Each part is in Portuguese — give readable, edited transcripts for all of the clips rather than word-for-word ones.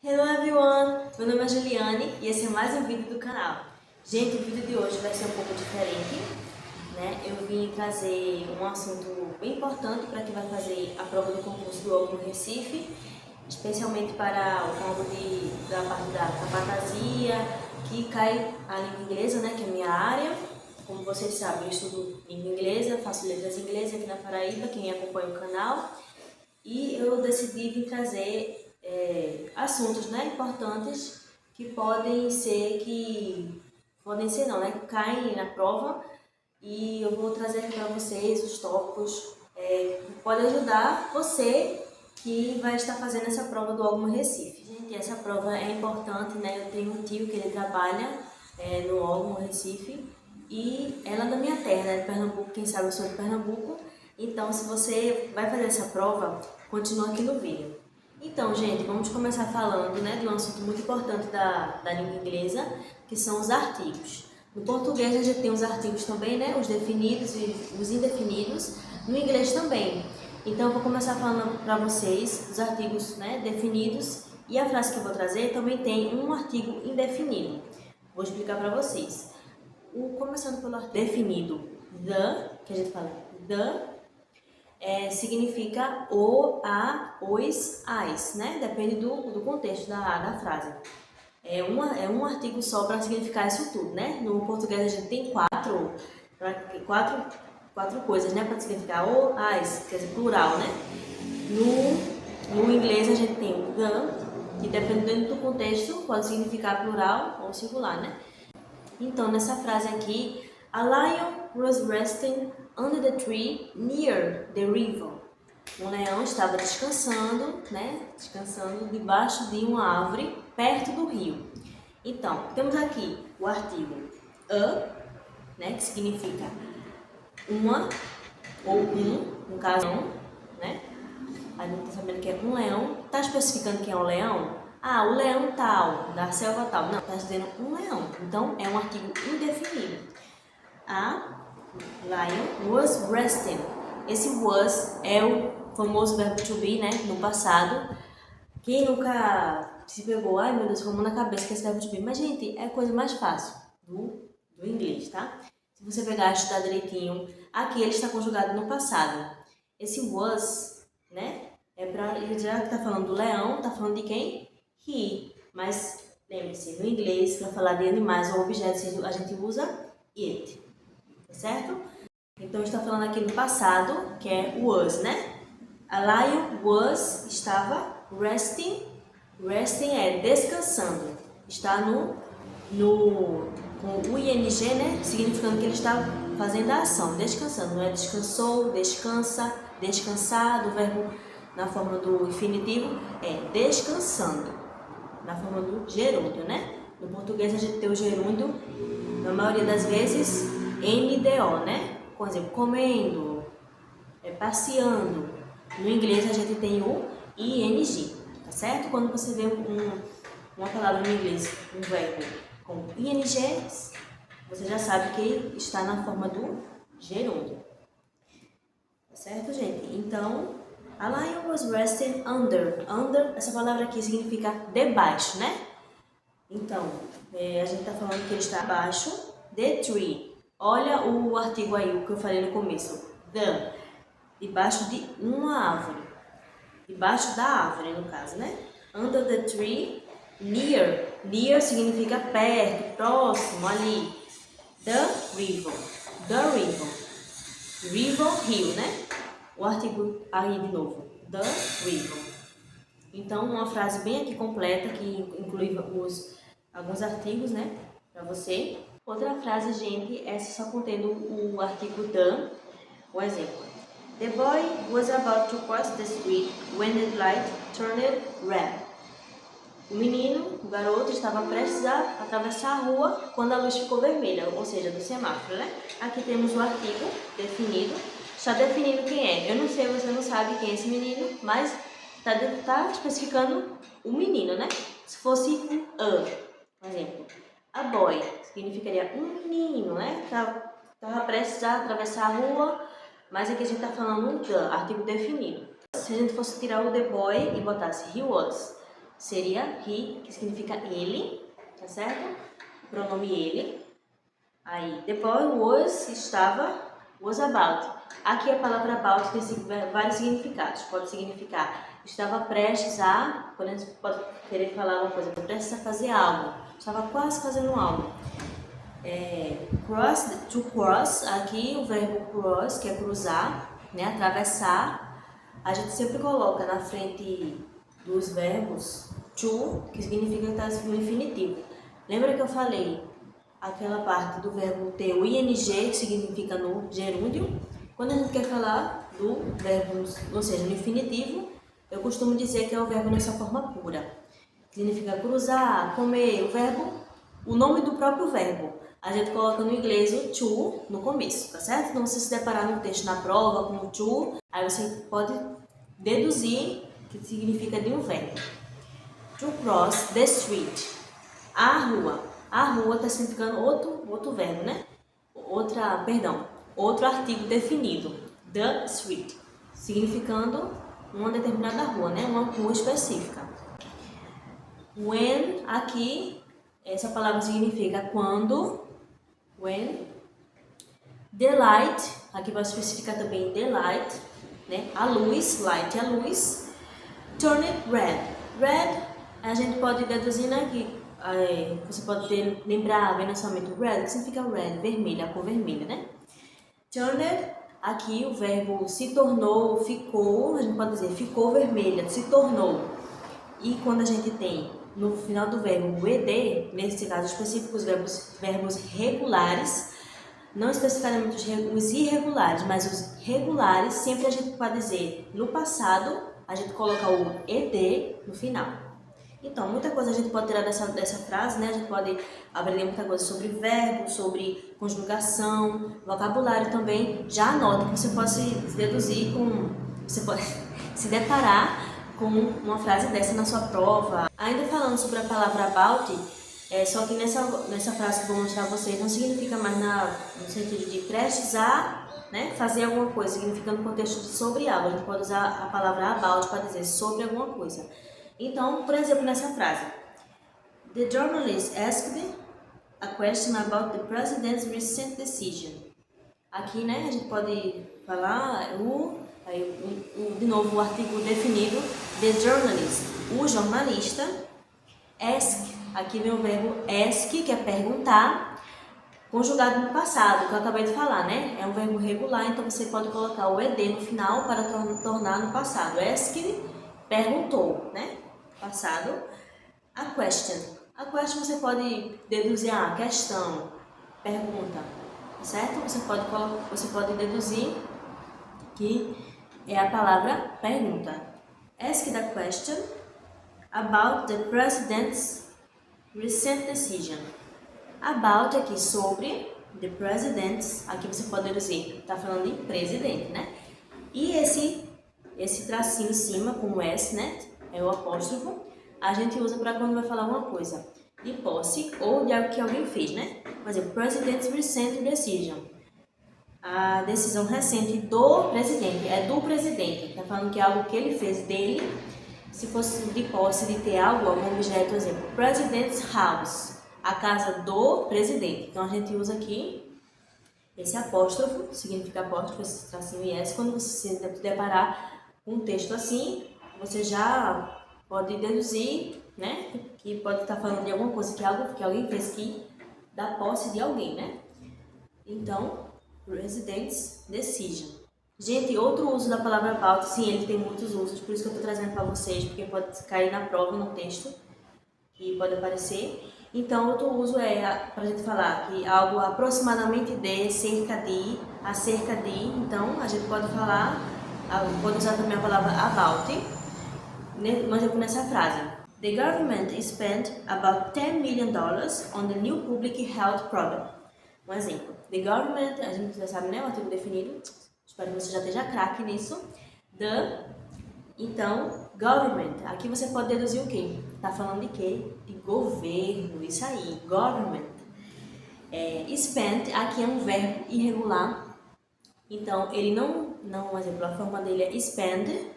Hello everyone! Meu nome é Juliane e esse é mais um vídeo do canal. Gente, o vídeo de hoje vai ser um pouco diferente, né? Eu vim trazer um assunto bem importante para quem vai fazer a prova do concurso do OAB no Recife, especialmente para o cargo da parte da capatazia, que cai a língua inglesa, né? Que é a minha área. Como vocês sabem, eu estudo língua inglesa, faço letras inglesas aqui na Paraíba, quem acompanha o canal. E eu decidi vir trazer assuntos, né, importantes que que caem na prova, e eu vou trazer aqui para vocês os tópicos que podem ajudar você que vai estar fazendo essa prova do OAB no Recife. Gente, essa prova é importante, né? Eu tenho um tio que ele trabalha no OAB no Recife e ela é da minha terra, né, de Pernambuco. Quem sabe eu sou de Pernambuco. Então, se você vai fazer essa prova, continua aqui no vídeo. Então, gente, vamos começar falando, né, de um assunto muito importante da língua inglesa, que são os artigos. No português a gente tem os artigos também, né, os definidos e os indefinidos. No inglês também. Então, eu vou começar falando para vocês os artigos, né, definidos, e a frase que eu vou trazer também tem um artigo indefinido. Vou explicar para vocês. Começando pelo artigo definido, the, que a gente fala the, significa o, a, os, as, né? Depende do contexto da frase. É um artigo só para significar isso tudo, né? No português a gente tem quatro coisas, né? Para significar o, as, quer dizer, plural, né? No inglês a gente tem o the, que dependendo do contexto pode significar plural ou singular, né? Então, nessa frase aqui, a lion was resting under the tree near the river. Um leão estava descansando, né? Descansando debaixo de uma árvore perto do rio. Então, temos aqui o artigo a, né? Que significa uma ou no caso, né? A gente está sabendo que é um leão. Está especificando que é um leão? Ah, o leão tal, da selva tal. Não, está dizendo um leão. Então, é um artigo indefinido. A lion was resting. Esse was é o famoso verbo to be, né? No passado. Quem nunca se pegou, ai meu Deus, como na cabeça que esse verbo to be. Mas, gente, é a coisa mais fácil do inglês, tá? Se você pegar e estudar direitinho, aqui ele está conjugado no passado. Esse was, né? Já que tá falando do leão, tá falando de quem? He. Mas lembre-se, no inglês, para falar de animais ou objetos, a gente usa it. Tá certo? Então está falando aqui no passado, que é was, né? A lion was, estava resting. Resting é descansando. Está com o ing, né? Significando que ele está fazendo a ação, descansando. Não é descansou, descansa, descansar, do verbo na forma do infinitivo, é descansando, na forma do gerúndio, né? No português a gente tem o gerúndio, na maioria das vezes, NDO, né? Por exemplo, comendo, passeando. No inglês a gente tem o ING, tá certo? Quando você vê uma palavra no inglês, um verbo com ING, você já sabe que está na forma do gerúndio. Tá certo, gente? Então, a lion was resting under. Under, essa palavra aqui significa debaixo, né? Então, a gente tá falando que ele está abaixo the tree. Olha o artigo aí, o que eu falei no começo. The. Debaixo de uma árvore. Debaixo da árvore, no caso, né? Under the tree, near. Near significa perto, próximo, ali. The river. The river. River, rio, né? O artigo aí de novo. The river. Então, uma frase bem aqui completa, que inclui alguns artigos, né? Pra você. Outra frase, gente, essa só contendo o artigo the. O exemplo. The boy was about to cross the street when the light turned red. O menino, o garoto, estava prestes a atravessar a rua quando a luz ficou vermelha, ou seja, do semáforo, né? Aqui temos o artigo definido, está definindo quem é. Eu não sei, você não sabe quem é esse menino, mas está especificando o menino, né? Se fosse por exemplo, a boy, significaria um menino, né? Estava prestes a atravessar a rua, mas aqui a gente está falando artigo definido. Se a gente fosse tirar o the boy e botasse he was, seria he, que significa ele, tá certo? O pronome ele. Aí, depois was, estava, was about. Aqui a palavra about tem vários significados. Pode significar estava prestes a, quando a gente pode querer falar uma coisa, prestes a fazer algo. Estava quase fazendo algo. Cross, to cross, aqui o verbo cross, que é cruzar, né, atravessar. A gente sempre coloca na frente dos verbos to, que significa que está no infinitivo. Lembra que eu falei aquela parte do verbo ter o ing, que significa no gerúndio? Quando a gente quer falar do verbo, ou seja, no infinitivo, eu costumo dizer que é o verbo nessa forma pura. Significa cruzar, comer, o verbo, o nome do próprio verbo. A gente coloca no inglês o to no começo, tá certo? Então, se deparar no texto na prova com o to, aí você pode deduzir que significa de um verbo. To cross the street. A rua. A rua está significando outro verbo, né? Outro artigo definido. The street. Significando uma determinada rua, né? Uma rua específica. When, aqui, essa palavra significa quando. When. The light, aqui vai especificar também the light, né? A luz, light é a luz. Turn it red. Red, a gente pode deduzir, né? Que você pode lembrar, ver na sua mente, red, que significa red, vermelha, a cor vermelha, né? Turn it, aqui o verbo se tornou, ficou, a gente pode dizer ficou vermelha, se tornou. E quando a gente tem no final do verbo o ed, nesse caso específico, os verbos regulares, não especificamente os irregulares, mas os regulares, sempre a gente pode dizer no passado, a gente coloca o ed no final. Então, muita coisa a gente pode tirar dessa frase, né? A gente pode aprender muita coisa sobre verbo, sobre conjugação, vocabulário também. Já anota que você pode se deduzir você pode se deparar com uma frase dessa na sua prova. Ainda falando sobre a palavra about, só que nessa frase que eu vou mostrar a vocês não significa mais no sentido de prestes a, né, fazer alguma coisa, significa no contexto de sobre algo. A gente pode usar a palavra about para dizer sobre alguma coisa. Então, por exemplo, nessa frase, the journalist asked a question about the president's recent decision. Aqui, né, a gente pode falar de novo o artigo definido, the journalist, o jornalista, ask, aqui vem o verbo ask, que é perguntar, conjugado no passado, que eu acabei de falar, né? É um verbo regular, então você pode colocar o ed no final para tornar no passado. Ask, perguntou, né? Passado. A question. A question você pode deduzir a questão, pergunta, certo? Você pode deduzir que é a palavra pergunta. Ask the question about the president's recent decision. About aqui sobre, the president's, aqui você pode deduzir, tá falando de presidente, né? E esse tracinho em cima com o S, né? É o apóstrofo. A gente usa para quando vai falar uma coisa de posse ou de algo que alguém fez, né? Por exemplo, president's recent decision. A decisão recente do presidente, é do presidente. Tá falando que é algo que ele fez dele. Se fosse de posse, de ter algo, algum objeto, por exemplo, president's house, a casa do presidente. Então a gente usa aqui esse apóstrofo, significa apóstrofo, esse tracinho e S. Quando você se deparar com um texto assim, você já pode deduzir, né, que pode estar falando de alguma coisa que alguém fez que dá posse de alguém, né? Então, president's decision. Gente, outro uso da palavra about, sim, ele tem muitos usos, por isso que eu estou trazendo para vocês, porque pode cair na prova, no texto, que pode aparecer. Então, outro uso é para a gente falar que algo aproximadamente de, cerca de, acerca de. Então, a gente pode falar, pode usar também a palavra about, por exemplo, nessa frase. The government spent about $10 million on the new public health program. Um exemplo. The government, a gente já sabe, né, o artigo definido. Espero que você já esteja craque nisso. Então, government. Aqui você pode deduzir o quê? Tá falando de quê? De governo. Isso aí, government. Spent, aqui é um verbo irregular. Então, ele não, por exemplo, a forma dele é spend.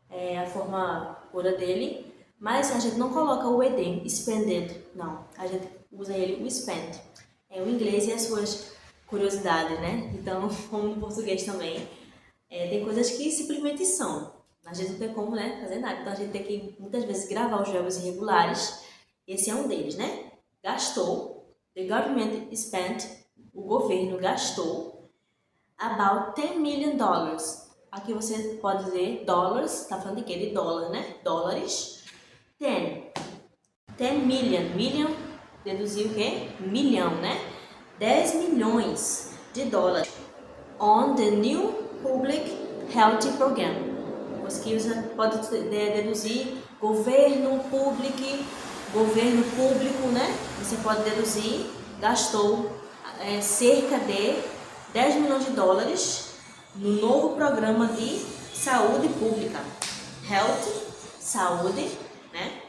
É a forma pura dele. Mas a gente não coloca o ed, spended, não. A gente usa ele, o spent. É o inglês e as suas curiosidades, né? Então, como no português também, tem coisas que simplesmente são. A gente não tem como, né, fazer nada. Então, a gente tem que, muitas vezes, gravar os verbos irregulares. Esse é um deles, né? Gastou. The government spent. O governo gastou about $10 million. Aqui você pode dizer dólares. Tá falando de quê? De dólar, né? Dólares. 10 million. Million, deduzir o quê? Milhão, né? 10 milhões de dólares. On the new public health program. Você pode deduzir governo público, né? Você pode deduzir, gastou cerca de 10 milhões de dólares no novo programa de saúde pública. Health, saúde, né?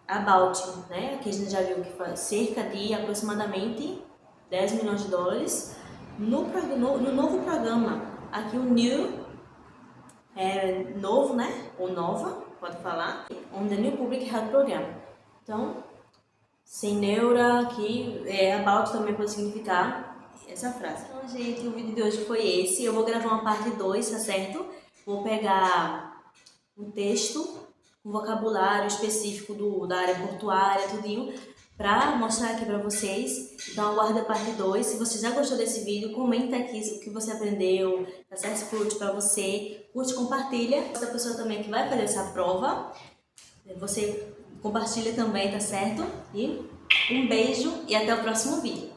About, né? Aqui a gente já viu que foi cerca de aproximadamente 10 milhões de dólares no novo programa. Aqui o new é novo, né? Ou nova, pode falar. On the new public health program. Então, sem neura aqui, about também pode significar essa frase. Então, gente, o vídeo de hoje foi esse. Eu vou gravar uma parte 2, tá certo? Vou pegar um texto, um vocabulário específico da área portuária, tudinho, pra mostrar aqui pra vocês. Então aguarda a parte 2. Se você já gostou desse vídeo, comenta aqui o que você aprendeu, tá certo? Se foi útil pra você, curte, compartilha. Essa pessoa também que vai fazer essa prova, você compartilha também, tá certo? E um beijo e até o próximo vídeo.